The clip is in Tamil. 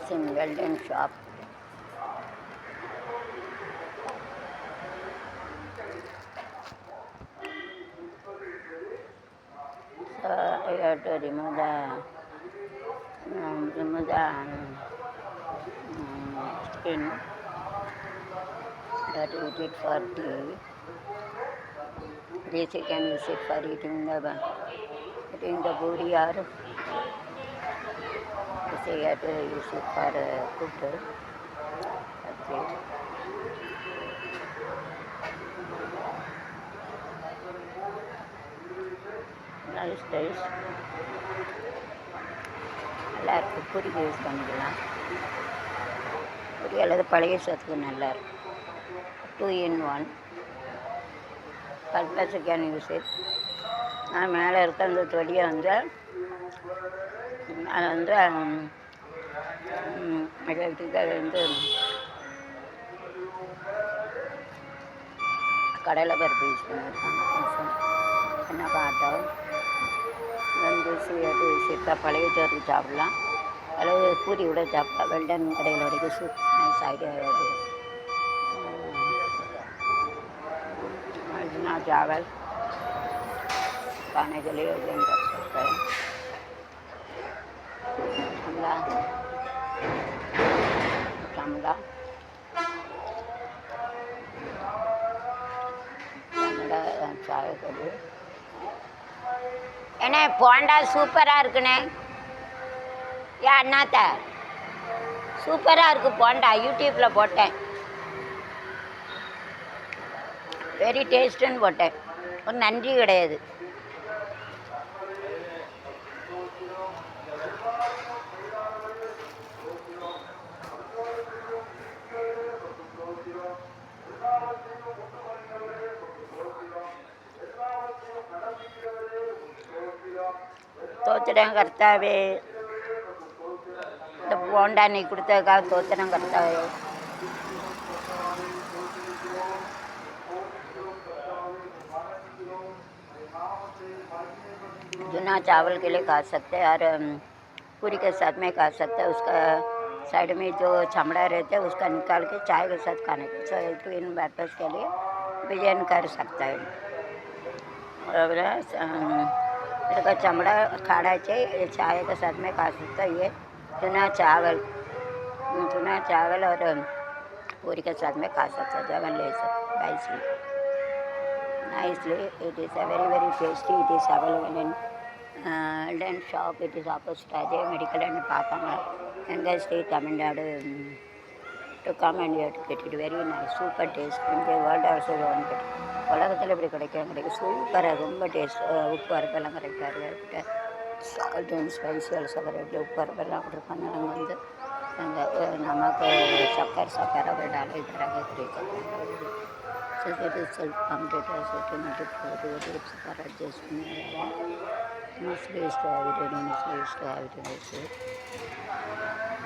is in Weldon shop. So I have to remove the skin. That eat it for tea. This you can use it for eating the buri or this you have to use it for cooked. That's it. Nice taste. எல்லாருக்கும் பூரிக்கு யூஸ் பண்ணிக்கலாம். பூரி அல்லது பழைய சோத்துக்கு நல்லா இருக்கும். 2 in 1. பல்பஸ் can use it. நான் மேலே இருக்க அந்த தொடியை வந்து அதை வந்து கடலை பருப்பு யூஸ் பண்ணியிருக்காங்க. என்ன காட்டம் வந்து சேர்த்தா பழைய சோறு சாப்பிட்லாம், அல்லது பூரி கூட சாப்பிடலாம். வெல்டன் கடையில் வரைக்கும் சூப் நைஸ் ஐடியா அது. चावल खाने के लिए कर सकते हैं. चमड़ा चाय के लिए என்ன போண்டா சூப்பராக இருக்குண்ணே. ஏன் அண்ணாத்த சூப்பராக இருக்குது போண்டா, யூடியூப்பில் போட்டேன். வெரி டேஸ்ட்டுன்னு போட்டேன். ஒரு நன்றி கிடையாது. தோத்திரம் கர்த்தாவே, இந்த போண்டா நீ கொடுத்ததுக்காக தோத்திரம் கர்த்தாவே. चुना चावल के लिए खा सकते हैं और पूरी के साथ में खा सकते हैं. उसका साइड में जो चमड़ा रहता है उसका निकाल के चाय के साथ खाने के. सो तो इन पर्पस के लिए बिरयानी कर सकता है. और इसका चमड़ा खाना चाहिए, चाय के साथ में खा सकता है. ये चुना चावल और पूरी के साथ में खा सकते हैं. जगह ले सकते nicely. It is a very tasty. It is available in Weldon shop. It is opposite Ajay Medical and Papanga. And guys, stay Tamil Nadu to come and you have to get it. Very nice, super taste. In the world also want it. உலகத்தில் எப்படி கிடைக்கும் சூப்பராக, ரொம்ப டேஸ்ட். உப்பு வரப்பெல்லாம் கரெக்டாக இருக்குது. சால்ட் அண்ட் ஸ்பைசி ஆல்சோ கரெக்டாக. உப்பு வரப்பெல்லாம் கொடுப்பாங்க. நாங்கள் வந்து நமக்கு சக்கரை விடால இதராக கிடைக்கும். So that is self-completed as automatic derivatives for adjustment. Must be used to have it, and must be used to have it also.